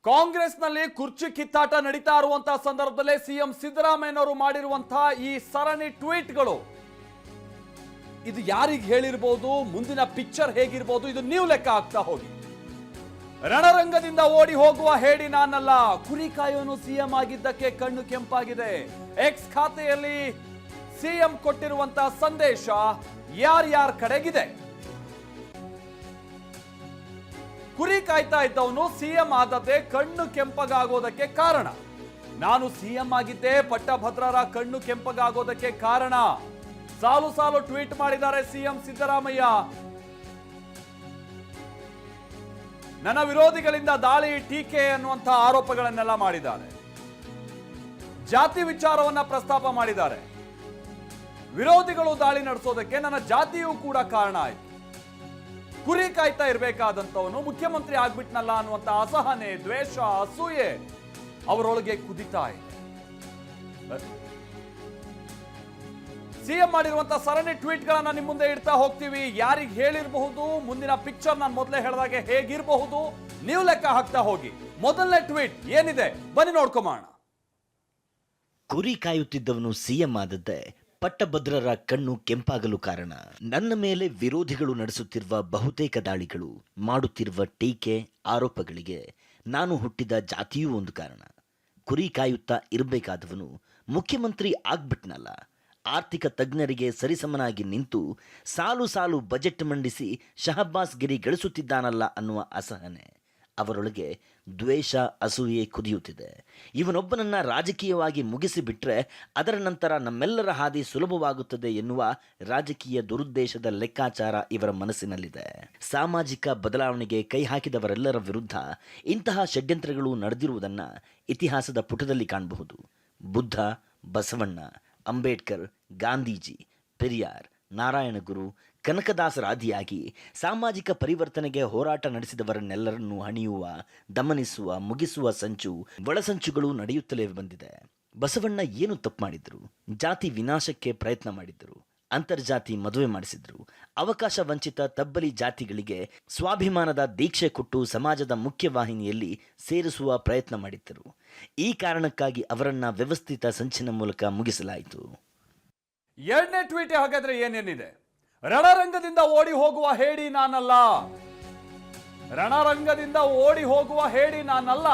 ಕಾಂಗ್ರೆಸ್ನಲ್ಲಿ ಕುರ್ಚಿ ಕಿತ್ತಾಟ ನಡೀತಾ ಇರುವಂತಹ ಸಂದರ್ಭದಲ್ಲೇ ಸಿಎಂ ಸಿದ್ದರಾಮಯ್ಯನವರು ಮಾಡಿರುವಂತಹ ಈ ಸರಣಿ ಟ್ವೀಟ್ಗಳು ಇದು ಯಾರಿಗೆ ಹೇಳಿರಬಹುದು, ಮುಂದಿನ ಪಿಕ್ಚರ್ ಹೇಗಿರಬಹುದು, ಇದು ನೀವು ಲೆಕ್ಕ ಹಾಕ್ತಾ ಹೋಗಿ. ರಣರಂಗದಿಂದ ಓಡಿ ಹೋಗುವ ಹೇಡಿ ನಾನಲ್ಲ, ಕುರಿ ಕಾಯೋನು ಸಿಎಂ ಆಗಿದ್ದಕ್ಕೆ ಕಣ್ಣು ಕೆಂಪಾಗಿದೆ. ಎಕ್ಸ್ ಖಾತೆಯಲ್ಲಿ ಸಿಎಂ ಕೊಟ್ಟಿರುವಂತಹ ಸಂದೇಶ ಯಾರ್ಯಾರ ಕಡೆಗಿದೆ? ಕುರಿ ಕಾಯ್ತಾ ಇದ್ದವನು ಸಿಎಂ ಆದದ್ದೇ ಕಣ್ಣು ಕೆಂಪಗಾಗೋದಕ್ಕೆ ಕಾರಣ. ನಾನು ಸಿಎಂ ಆಗಿದ್ದೆ, ಪಟ್ಟಭದ್ರರ ಕಣ್ಣು ಕೆಂಪಗಾಗೋದಕ್ಕೆ ಕಾರಣ. ಸಾಲು ಸಾಲು ಟ್ವೀಟ್ ಮಾಡಿದ್ದಾರೆ ಸಿಎಂ ಸಿದ್ದರಾಮಯ್ಯ. ನನ್ನ ವಿರೋಧಿಗಳಿಂದ ದಾಳಿ, ಟೀಕೆ ಅನ್ನುವಂಥ ಆರೋಪಗಳನ್ನೆಲ್ಲ ಮಾಡಿದ್ದಾರೆ. ಜಾತಿ ವಿಚಾರವನ್ನ ಪ್ರಸ್ತಾಪ ಮಾಡಿದ್ದಾರೆ. ವಿರೋಧಿಗಳು ದಾಳಿ ನಡೆಸೋದಕ್ಕೆ ನನ್ನ ಜಾತಿಯೂ ಕೂಡ ಕಾರಣ ಆಯ್ತು. ಕುರಿ ಕಾಯ್ತಾ ಇರಬೇಕಾದಂತವನು ಮುಖ್ಯಮಂತ್ರಿ ಆಗ್ಬಿಟ್ನಲ್ಲ ಅನ್ನುವಂತ ಅಸಹನೆ, ದ್ವೇಷ, ಅಸೂಯೆ ಅವರೊಳಗೆ ಕುದಿತಾ ಇದೆ. ಸಿಎಂ ಮಾಡಿರುವಂತಹ ಸರಣಿ ಟ್ವೀಟ್ ಗಳನ್ನ ನಿಮ್ಮ ಮುಂದೆ ಇಡ್ತಾ ಹೋಗ್ತೀವಿ. ಯಾರಿಗೆ ಹೇಳಿರಬಹುದು, ಮುಂದಿನ ಪಿಕ್ಚರ್ ನಾನು ಮೊದಲೇ ಹೇಳಿದಾಗೆ ಹೇಗಿರಬಹುದು, ನೀವು ಲೆಕ್ಕ ಹಾಕ್ತಾ ಹೋಗಿ. ಮೊದಲನೇ ಟ್ವೀಟ್ ಏನಿದೆ ಬನ್ನಿ ನೋಡ್ಕೊಂಬೋಣ. ಕುರಿ ಕಾಯುತ್ತಿದ್ದವನು ಸಿಎಂ ಆದದ್ದೇ ಪಟ್ಟಭದ್ರರ ಕಣ್ಣು ಕೆಂಪಾಗಲು ಕಾರಣ. ನನ್ನ ಮೇಲೆ ವಿರೋಧಿಗಳು ನಡೆಸುತ್ತಿರುವ ಬಹುತೇಕ ದಾಳಿಗಳು, ಮಾಡುತ್ತಿರುವ ಟೀಕೆ, ಆರೋಪಗಳಿಗೆ ನಾನು ಹುಟ್ಟಿದ ಜಾತಿಯೂ ಒಂದು ಕಾರಣ. ಕುರಿ ಕಾಯುತ್ತಾ ಇರಬೇಕಾದವನು ಮುಖ್ಯಮಂತ್ರಿ ಆಗ್ಬಿಟ್ನಲ್ಲ. ಆರ್ಥಿಕ ತಜ್ಞರಿಗೆ ಸರಿಸಮನಾಗಿ ನಿಂತು ಸಾಲು ಸಾಲು ಬಜೆಟ್ ಮಂಡಿಸಿ ಶಹಬ್ಬಾಸ್ ಗಿರಿ ಗಳಿಸುತ್ತಿದ್ದಾನಲ್ಲ ಅನ್ನುವ ಅಸಹನೆ ಅವರೊಳಗೆ, ದ್ವೇಷ, ಅಸೂಯೆ ಕುದಿಯುತ್ತಿದೆ. ಇವನೊಬ್ಬನನ್ನ ರಾಜಕೀಯವಾಗಿ ಮುಗಿಸಿಬಿಟ್ರೆ ಅದರ ನಂತರ ನಮ್ಮೆಲ್ಲರ ಹಾದಿ ಸುಲಭವಾಗುತ್ತದೆ ಎನ್ನುವ ರಾಜಕೀಯ ದುರುದ್ದೇಶದ ಲೆಕ್ಕಾಚಾರ ಇವರ ಮನಸ್ಸಿನಲ್ಲಿದೆ. ಸಾಮಾಜಿಕ ಬದಲಾವಣೆಗೆ ಕೈ ಹಾಕಿದವರೆಲ್ಲರ ವಿರುದ್ಧ ಇಂತಹ ಷಡ್ಯಂತ್ರಗಳು ನಡೆದಿರುವುದನ್ನು ಇತಿಹಾಸದ ಪುಟದಲ್ಲಿ ಕಾಣಬಹುದು. ಬುದ್ಧ, ಬಸವಣ್ಣ, ಅಂಬೇಡ್ಕರ್, ಗಾಂಧೀಜಿ, ಪೆರಿಯಾರ್, ನಾರಾಯಣಗುರು, ಕನಕದಾಸರಾದಿಯಾಗಿ ಸಾಮಾಜಿಕ ಪರಿವರ್ತನೆಗೆ ಹೋರಾಟ ನಡೆಸಿದವರನ್ನೆಲ್ಲರನ್ನೂ ಹಣಿಯುವ, ದಮನಿಸುವ, ಮುಗಿಸುವ ಸಂಚು, ಒಳಸಂಚುಗಳು ನಡೆಯುತ್ತಲೇ ಬಂದಿದೆ. ಬಸವಣ್ಣ ಏನು ತಪ್ಪು ಮಾಡಿದ್ರು? ಜಾತಿ ವಿನಾಶಕ್ಕೆ ಪ್ರಯತ್ನ ಮಾಡಿದ್ರು. ಅಂತರ್ಜಾತಿ ಮದುವೆ ಮಾಡಿಸಿದ್ರು. ಅವಕಾಶ ವಂಚಿತ ತಬ್ಬಲಿ ಜಾತಿಗಳಿಗೆ ಸ್ವಾಭಿಮಾನದ ದೀಕ್ಷೆ ಕೊಟ್ಟು ಸಮಾಜದ ಮುಖ್ಯವಾಹಿನಿಯಲ್ಲಿ ಸೇರಿಸುವ ಪ್ರಯತ್ನ ಮಾಡಿದ್ದರು. ಈ ಕಾರಣಕ್ಕಾಗಿ ಅವರನ್ನ ವ್ಯವಸ್ಥಿತ ಸಂಚಿನ ಮೂಲಕ ಮುಗಿಸಲಾಯಿತು. ಎರಡನೇ ಟ್ವೀಟ್ ಹಾಗಾದ್ರೆ ಏನೇನಿದೆ? ರಣರಂಗದಿಂದ ಓಡಿ ಹೋಗುವ ಹೇಡಿ ನಾನಲ್ಲ. ರಣರಂಗದಿಂದ ಓಡಿ ಹೋಗುವ ಹೇಡಿ ನಾನಲ್ಲ.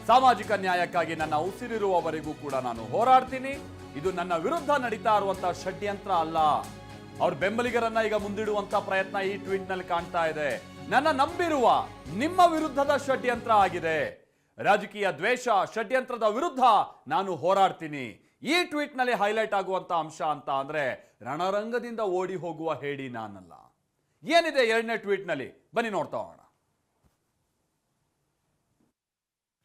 ಸಾಮಾಜಿಕ ನ್ಯಾಯಕ್ಕಾಗಿ ನನ್ನ ಉಸಿರಿರುವವರೆಗೂ ಕೂಡ ನಾನು ಹೋರಾಡ್ತೀನಿ. ಇದು ನನ್ನ ವಿರುದ್ಧ ನಡೀತಾ ಇರುವಂತಹ ಷಡ್ಯಂತ್ರ ಅಲ್ಲ. ಅವ್ರ ಬೆಂಬಲಿಗರನ್ನ ಈಗ ಮುಂದಿಡುವಂತ ಪ್ರಯತ್ನ ಈ ಟ್ವೀಟ್ ನಲ್ಲಿ ಕಾಣ್ತಾ ಇದೆ. ನನ್ನ ನಂಬಿರುವ ನಿಮ್ಮ ವಿರುದ್ಧದ ಷಡ್ಯಂತ್ರ ಆಗಿದೆ. ರಾಜಕೀಯ ದ್ವೇಷ, ಷಡ್ಯಂತ್ರದ ವಿರುದ್ಧ ನಾನು ಹೋರಾಡ್ತೀನಿ. ಈ ಟ್ವೀಟ್ ನಲ್ಲಿ ಹೈಲೈಟ್ ಆಗುವಂತ ಅಂಶ ಅಂತ ಅಂದ್ರೆ ರಣರಂಗದಿಂದ ಓಡಿ ಹೋಗುವ ಹೇಡಿ ನಾನಲ್ಲ. ಏನಿದೆ ಎರಡನೇ ಟ್ವೀಟ್ ನಲ್ಲಿ ಬನ್ನಿ ನೋಡ್ತಾ ಹೋಗೋಣ.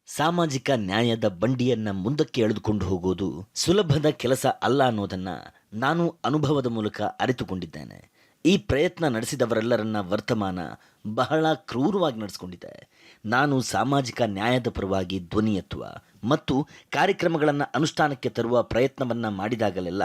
ಸಾಮಾಜಿಕ ನ್ಯಾಯದ ಬಂಡಿಯನ್ನ ಮುಂದಕ್ಕೆ ಎಳೆದುಕೊಂಡು ಹೋಗೋದು ಸುಲಭದ ಕೆಲಸ ಅಲ್ಲ ಅನ್ನೋದನ್ನ ನಾನು ಅನುಭವದ ಮೂಲಕ ಅರಿತುಕೊಂಡಿದ್ದೇನೆ. ಈ ಪ್ರಯತ್ನ ನಡೆಸಿದವರೆಲ್ಲರನ್ನ ವರ್ತಮಾನ ಬಹಳ ಕ್ರೂರವಾಗಿ ನಡೆಸಿಕೊಂಡಿದೆ. ನಾನು ಸಾಮಾಜಿಕ ನ್ಯಾಯದ ಪರವಾಗಿ ಧ್ವನಿ ಎತ್ತುವ ಮತ್ತು ಕಾರ್ಯಕ್ರಮಗಳನ್ನು ಅನುಷ್ಠಾನಕ್ಕೆ ತರುವ ಪ್ರಯತ್ನವನ್ನು ಮಾಡಿದಾಗಲೆಲ್ಲ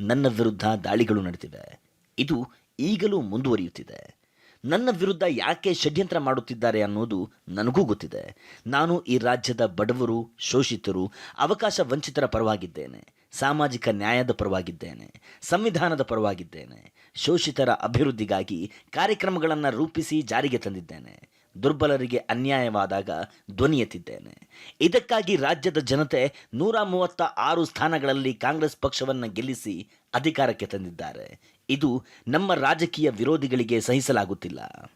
ನನ್ನ ವಿರುದ್ಧ ದಾಳಿಗಳು ನಡೆದಿವೆ. ಇದು ಈಗಲೂ ಮುಂದುವರಿಯುತ್ತಿದೆ. ನನ್ನ ವಿರುದ್ಧ ಯಾಕೆ ಷಡ್ಯಂತ್ರ ಮಾಡುತ್ತಿದ್ದಾರೆ ಅನ್ನೋದು ನನಗೂ ಗೊತ್ತಿದೆ. ನಾನು ಈ ರಾಜ್ಯದ ಬಡವರು, ಶೋಷಿತರು, ಅವಕಾಶ ವಂಚಿತರ ಪರವಾಗಿದ್ದೇನೆ. ಸಾಮಾಜಿಕ ನ್ಯಾಯದ ಪರವಾಗಿದ್ದೇನೆ. ಸಂವಿಧಾನದ ಪರವಾಗಿದ್ದೇನೆ. ಶೋಷಿತರ ಅಭಿವೃದ್ಧಿಗಾಗಿ ಕಾರ್ಯಕ್ರಮಗಳನ್ನು ರೂಪಿಸಿ ಜಾರಿಗೆ ತಂದಿದ್ದೇನೆ. ದುರ್ಬಲರಿಗೆ ಅನ್ಯಾಯವಾದಾಗ ಧ್ವನಿ ಎತ್ತಿದ್ದೇನೆ. ಇದಕ್ಕಾಗಿ ರಾಜ್ಯದ ಜನತೆ 136 ಸ್ಥಾನಗಳಲ್ಲಿ ಕಾಂಗ್ರೆಸ್ ಪಕ್ಷವನ್ನು ಗೆಲ್ಲಿಸಿ ಅಧಿಕಾರಕ್ಕೆ ತಂದಿದ್ದಾರೆ. ಇದು ನಮ್ಮ ರಾಜಕೀಯ ವಿರೋಧಿಗಳಿಗೆ ಸಹಿಸಲಾಗುತ್ತಿಲ್ಲ.